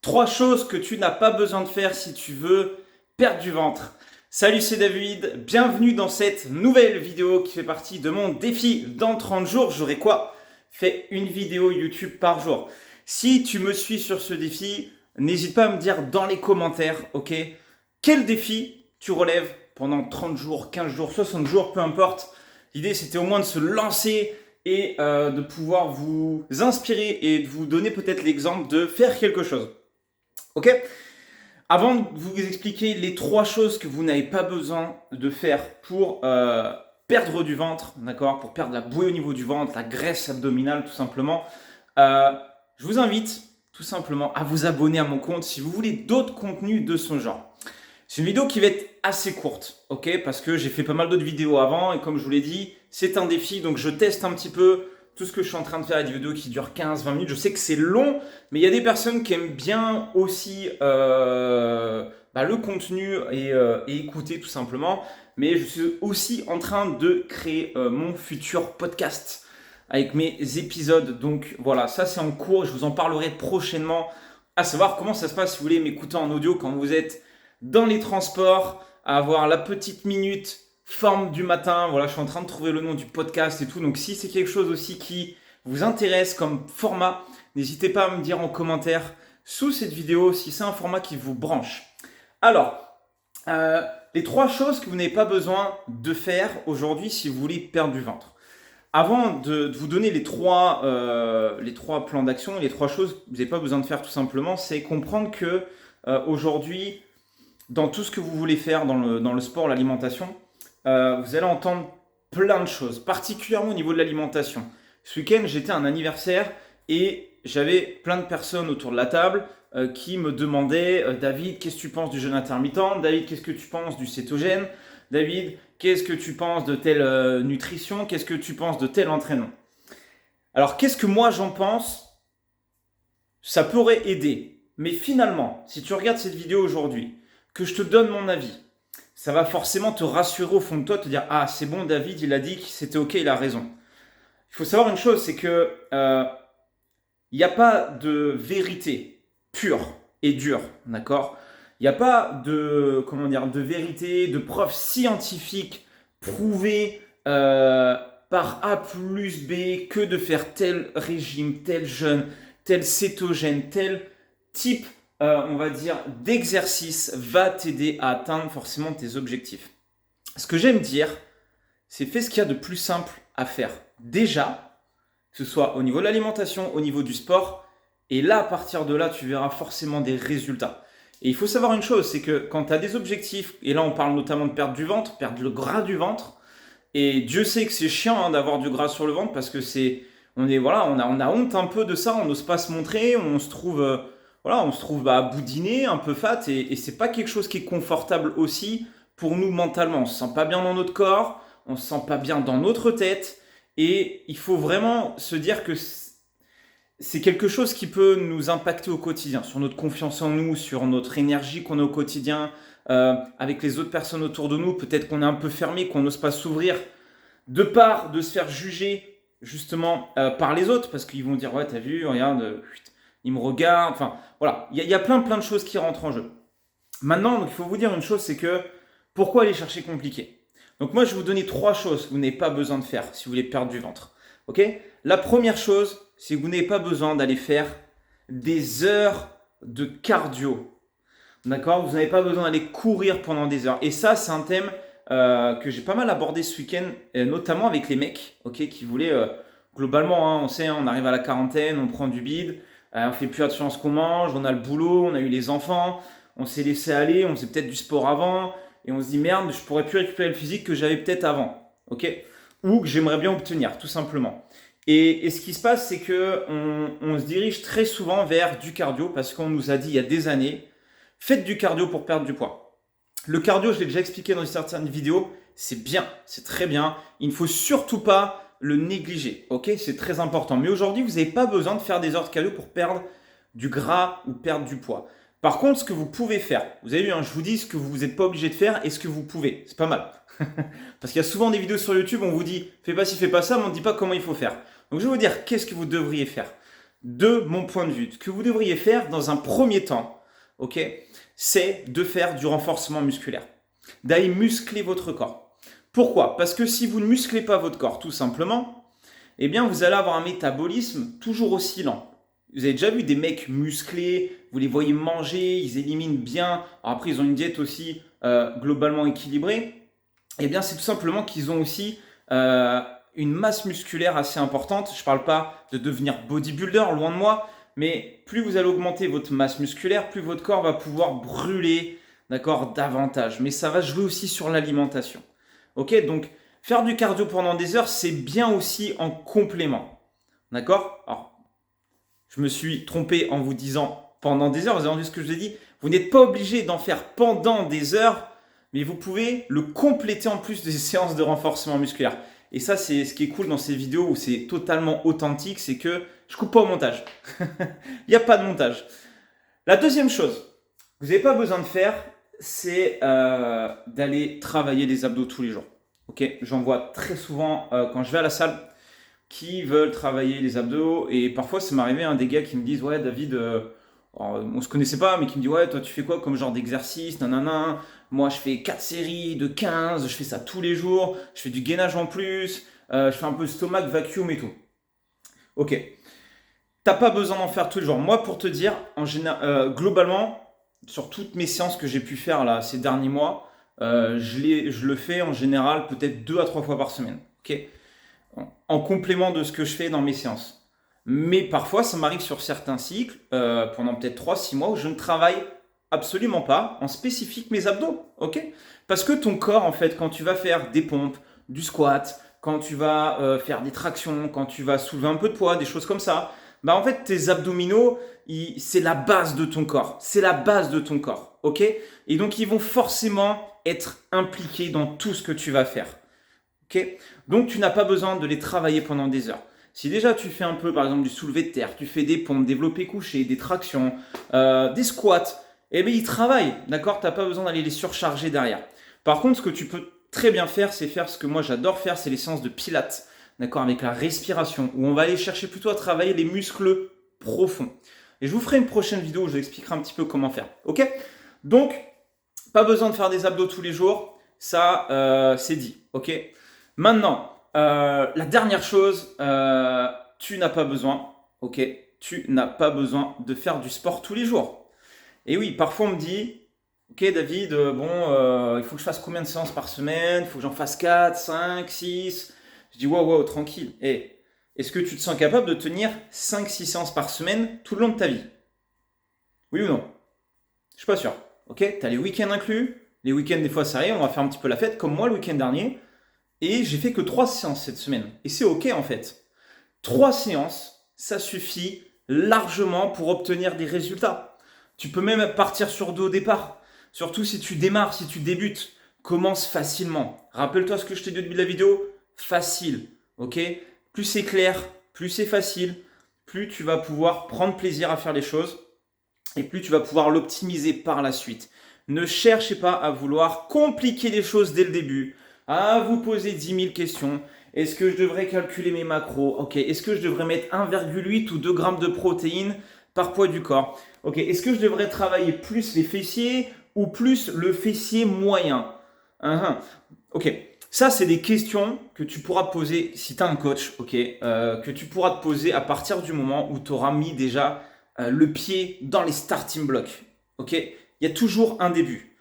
Trois choses que tu n'as pas besoin de faire si tu veux perdre du ventre. Salut, c'est David, bienvenue dans cette nouvelle vidéo qui fait partie de mon défi. Dans 30 jours, j'aurai quoi? Fait une vidéo YouTube par jour. Si tu me suis sur ce défi, n'hésite pas à me dire dans les commentaires, ok, quel défi tu relèves pendant 30 jours, 15 jours, 60 jours, peu importe. L'idée, c'était au moins de se lancer et de pouvoir vous inspirer et de vous donner peut-être l'exemple de faire quelque chose. Ok? Avant de vous expliquer les trois choses que vous n'avez pas besoin de faire pour perdre du ventre, d'accord? Pour perdre la bouée au niveau du ventre, la graisse abdominale tout simplement, je vous invite tout simplement à vous abonner à mon compte si vous voulez d'autres contenus de ce genre. C'est une vidéo qui va être assez courte, ok? Parce que j'ai fait pas mal d'autres vidéos avant et comme je vous l'ai dit, c'est un défi, donc je teste un petit peu tout ce que je suis en train de faire, des vidéos qui durent 15-20 minutes. Je sais que c'est long, mais il y a des personnes qui aiment bien aussi le contenu et écouter tout simplement. Mais je suis aussi en train de créer mon futur podcast avec mes épisodes. Donc voilà, ça c'est en cours. Je vous en parlerai prochainement. À savoir comment ça se passe si vous voulez m'écouter en audio quand vous êtes dans les transports, à avoir la petite minute forme du matin. Voilà, je suis en train de trouver le nom du podcast et tout. Donc si c'est quelque chose aussi qui vous intéresse comme format, n'hésitez pas à me dire en commentaire sous cette vidéo si c'est un format qui vous branche. Alors, les trois choses que vous n'avez pas besoin de faire aujourd'hui si vous voulez perdre du ventre. Avant de vous donner les trois plans d'action, les trois choses que vous n'avez pas besoin de faire tout simplement, c'est comprendre que aujourd'hui, dans tout ce que vous voulez faire dans le sport, l'alimentation, vous allez entendre plein de choses, particulièrement au niveau de l'alimentation. Ce week-end, j'étais à un anniversaire et j'avais plein de personnes autour de la table qui me demandaient David, qu'est-ce que tu penses du jeûne intermittent? David, qu'est-ce que tu penses du cétogène? David, qu'est-ce que tu penses de telle nutrition? Qu'est-ce que tu penses de tel entraînement? Alors, qu'est-ce que moi j'en pense? Ça pourrait aider. Mais finalement, si tu regardes cette vidéo aujourd'hui, que je te donne mon avis, ça va forcément te rassurer au fond de toi, te dire ah c'est bon, David il a dit que c'était ok, il a raison. Il faut savoir une chose, c'est que il n'y a pas de vérité pure et dure, d'accord? Il n'y a pas de vérité, de preuve scientifique prouvée par A plus B que de faire tel régime, tel jeûne, tel cétogène, tel type on va dire, d'exercice va t'aider à atteindre forcément tes objectifs. Ce que j'aime dire, c'est fais ce qu'il y a de plus simple à faire. Déjà, que ce soit au niveau de l'alimentation, au niveau du sport, et là, à partir de là, tu verras forcément des résultats. Et il faut savoir une chose, c'est que quand tu as des objectifs, et là on parle notamment de perdre du ventre, perdre le gras du ventre, et Dieu sait que c'est chiant d'avoir du gras sur le ventre parce que on a honte un peu de ça, on n'ose pas se montrer, on se trouve boudiner, un peu fat, et c'est pas quelque chose qui est confortable aussi pour nous mentalement. On se sent pas bien dans notre corps, on se sent pas bien dans notre tête, et il faut vraiment se dire que c'est quelque chose qui peut nous impacter au quotidien, sur notre confiance en nous, sur notre énergie qu'on a au quotidien, avec les autres personnes autour de nous. Peut-être qu'on est un peu fermé, qu'on n'ose pas s'ouvrir, de part de se faire juger justement par les autres, parce qu'ils vont dire ouais t'as vu, regarde, il me regarde, enfin voilà, il y a plein de choses qui rentrent en jeu. Maintenant, donc, il faut vous dire une chose, c'est que pourquoi aller chercher compliqué? Donc moi je vais vous donner trois choses que vous n'avez pas besoin de faire si vous voulez perdre du ventre. Ok? La première chose, c'est que vous n'avez pas besoin d'aller faire des heures de cardio. D'accord? Vous n'avez pas besoin d'aller courir pendant des heures. Et ça, c'est un thème que j'ai pas mal abordé ce week-end, notamment avec les mecs, ok, qui voulaient globalement, hein, on sait, on arrive à la quarantaine, on prend du bide, on fait plus attention à ce qu'on mange, on a le boulot, on a eu les enfants, on s'est laissé aller, on faisait peut-être du sport avant, et on se dit merde, je pourrais plus récupérer le physique que j'avais peut-être avant, ok, ou que j'aimerais bien obtenir, tout simplement. Et ce qui se passe, c'est que on se dirige très souvent vers du cardio parce qu'on nous a dit il y a des années, faites du cardio pour perdre du poids. Le cardio, je l'ai déjà expliqué dans une certaine vidéo, c'est bien, c'est très bien. Il ne faut surtout pas le négliger, ok? C'est très important. Mais aujourd'hui, vous n'avez pas besoin de faire des heures de cardio pour perdre du gras ou perdre du poids. Par contre, ce que vous pouvez faire, vous avez vu, hein, je vous dis ce que vous n'êtes pas obligé de faire et ce que vous pouvez. C'est pas mal. Parce qu'il y a souvent des vidéos sur YouTube, on vous dit fais pas ci, fais pas ça, mais on ne dit pas comment il faut faire. Donc je vais vous dire qu'est-ce que vous devriez faire. de mon point de vue, ce que vous devriez faire dans un premier temps, ok, c'est de faire du renforcement musculaire, d'aller muscler votre corps. Pourquoi? Parce que si vous ne musclez pas votre corps, tout simplement, eh bien vous allez avoir un métabolisme toujours aussi lent. Vous avez déjà vu des mecs musclés, vous les voyez manger, ils éliminent bien. Alors après, ils ont une diète aussi globalement équilibrée. Eh bien, c'est tout simplement qu'ils ont aussi une masse musculaire assez importante. Je ne parle pas de devenir bodybuilder, loin de moi, mais plus vous allez augmenter votre masse musculaire, plus votre corps va pouvoir brûler, d'accord, davantage. Mais ça va jouer aussi sur l'alimentation. Ok, donc faire du cardio pendant des heures, c'est bien aussi en complément. D'accord? Alors, je me suis trompé en vous disant pendant des heures, vous avez entendu ce que je vous ai dit. Vous n'êtes pas obligé d'en faire pendant des heures, mais vous pouvez le compléter en plus des séances de renforcement musculaire. Et ça, c'est ce qui est cool dans ces vidéos où c'est totalement authentique, c'est que je coupe pas au montage. Il n'y a pas de montage. La deuxième chose que vous n'avez pas besoin de faire, c'est d'aller travailler les abdos tous les jours. Ok, j'en vois très souvent quand je vais à la salle qui veulent travailler les abdos. Et parfois, ça m'est arrivé des gars qui me disent: ouais, David, on se connaissait pas, mais qui me dit: ouais, toi, tu fais quoi comme genre d'exercice? Nanana. Moi, je fais 4 séries de 15, je fais ça tous les jours, je fais du gainage en plus, je fais un peu stomach, vacuum et tout. Ok. T'as pas besoin d'en faire tous les jours. Moi, pour te dire, globalement, sur toutes mes séances que j'ai pu faire là ces derniers mois, je le fais en général peut-être 2 à 3 fois par semaine. Ok, en complément de ce que je fais dans mes séances. Mais parfois, ça m'arrive sur certains cycles, pendant peut-être 3-6 mois, où je ne travaille absolument pas en spécifique mes abdos. Ok, parce que ton corps, en fait, quand tu vas faire des pompes, du squat, quand tu vas faire des tractions, quand tu vas soulever un peu de poids, des choses comme ça, bah en fait, tes abdominaux, c'est la base de ton corps. C'est la base de ton corps. Ok, et donc, ils vont forcément être impliqués dans tout ce que tu vas faire. Okay, donc tu n'as pas besoin de les travailler pendant des heures. Si déjà tu fais un peu par exemple du soulevé de terre, tu fais des pompes, développé couché, des tractions, des squats, eh bien ils travaillent, d'accord? Tu n'as pas besoin d'aller les surcharger derrière. Par contre, ce que tu peux très bien faire, c'est faire ce que moi j'adore faire, c'est les séances de pilates, d'accord? Avec la respiration, où on va aller chercher plutôt à travailler les muscles profonds. Et je vous ferai une prochaine vidéo où je vous expliquerai un petit peu comment faire. Ok? Donc, pas besoin de faire des abdos tous les jours, ça c'est dit. Ok? Maintenant, la dernière chose, tu n'as pas besoin, ok, tu n'as pas besoin de faire du sport tous les jours. Et oui, parfois on me dit: ok David, il faut que je fasse combien de séances par semaine? Il faut que j'en fasse 4, 5, 6. Je dis: wow, tranquille. Est-ce que tu te sens capable de tenir 5-6 séances par semaine tout le long de ta vie? Oui ou non? Je suis pas sûr. Ok, tu as les week-ends inclus. Les week-ends, des fois, ça arrive, on va faire un petit peu la fête, comme moi le week-end dernier. Et j'ai fait que 3 séances cette semaine. Et c'est ok en fait. 3 séances, ça suffit largement pour obtenir des résultats. Tu peux même partir sur 2 au départ. Surtout si tu démarres, si tu débutes. Commence facilement. Rappelle-toi ce que je t'ai dit au début de la vidéo. Facile. Ok? Plus c'est clair, plus c'est facile, plus tu vas pouvoir prendre plaisir à faire les choses et plus tu vas pouvoir l'optimiser par la suite. Ne cherchez pas à vouloir compliquer les choses dès le début, à vous poser 10 000 questions. Est-ce que je devrais calculer mes macros? Ok. Est-ce que je devrais mettre 1,8 ou 2 grammes de protéines par poids du corps? Ok. Est-ce que je devrais travailler plus les fessiers ou plus le fessier moyen? Ok. Ça, c'est des questions que tu pourras poser si tu as un coach, ok, que tu pourras te poser à partir du moment où tu auras mis déjà le pied dans les starting blocks. Ok. Il y a toujours un début.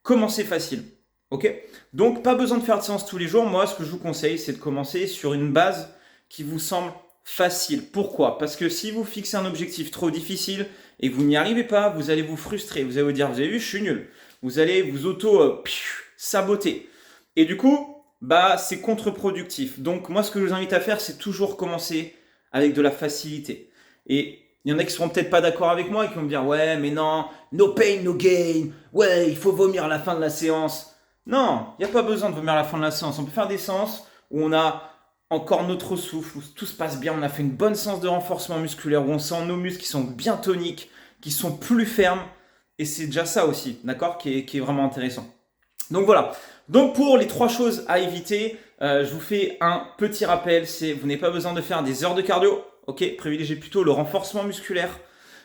Commencez facile. Ok, donc pas besoin de faire de séance tous les jours. Moi, ce que je vous conseille, c'est de commencer sur une base qui vous semble facile. Pourquoi? Parce que si vous fixez un objectif trop difficile et que vous n'y arrivez pas, vous allez vous frustrer. Vous allez vous dire: vous avez vu, je suis nul. Vous allez vous saboter. Et du coup, c'est contre-productif. Donc moi, ce que je vous invite à faire, c'est toujours commencer avec de la facilité. Et il y en a qui seront peut-être pas d'accord avec moi et qui vont me dire: ouais, mais non, no pain, no gain. Ouais, il faut vomir à la fin de la séance. Non, il n'y a pas besoin de vomir à la fin de la séance. On peut faire des séances où on a encore notre souffle, où tout se passe bien, on a fait une bonne séance de renforcement musculaire, où on sent nos muscles qui sont bien toniques, qui sont plus fermes. Et c'est déjà ça aussi, d'accord, qui est vraiment intéressant. Donc voilà. Donc pour les 3 choses à éviter, je vous fais un petit rappel. C'est: vous n'avez pas besoin de faire des heures de cardio. ok? Privilégiez plutôt le renforcement musculaire,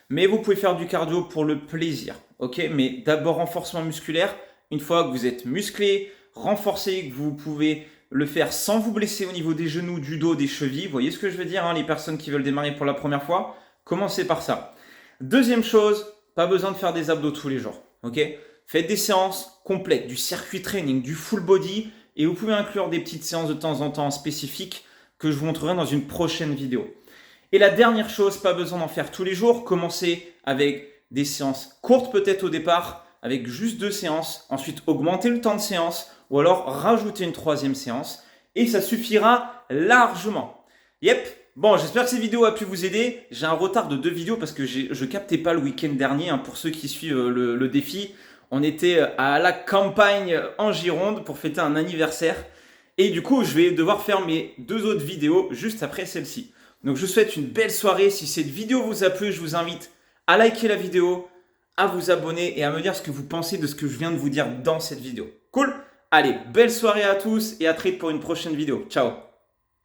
mais vous pouvez faire du cardio pour le plaisir, ok? Mais d'abord renforcement musculaire, une fois que vous êtes musclé, renforcé, que vous pouvez le faire sans vous blesser au niveau des genoux, du dos, des chevilles, vous voyez ce que je veux dire, hein, les personnes qui veulent démarrer pour la première fois, commencez par ça. Deuxième chose, pas besoin de faire des abdos tous les jours, ok? Faites des séances complètes, du circuit training, du full body, et vous pouvez inclure des petites séances de temps en temps spécifiques que je vous montrerai dans une prochaine vidéo. Et la dernière chose, pas besoin d'en faire tous les jours, commencez avec des séances courtes peut-être au départ, avec juste 2 séances, ensuite augmentez le temps de séance, ou alors rajouter une 3e séance, et ça suffira largement. Yep. Bon, j'espère que cette vidéo a pu vous aider. J'ai un retard de 2 vidéos parce que je captais pas le week-end dernier. Hein, pour ceux qui suivent le défi, on était à la campagne en Gironde pour fêter un anniversaire. Et du coup, je vais devoir faire mes 2 autres vidéos juste après celle-ci. Donc, je vous souhaite une belle soirée. Si cette vidéo vous a plu, je vous invite à liker la vidéo, à vous abonner et à me dire ce que vous pensez de ce que je viens de vous dire dans cette vidéo. Cool? Allez, belle soirée à tous et à très vite pour une prochaine vidéo. Ciao!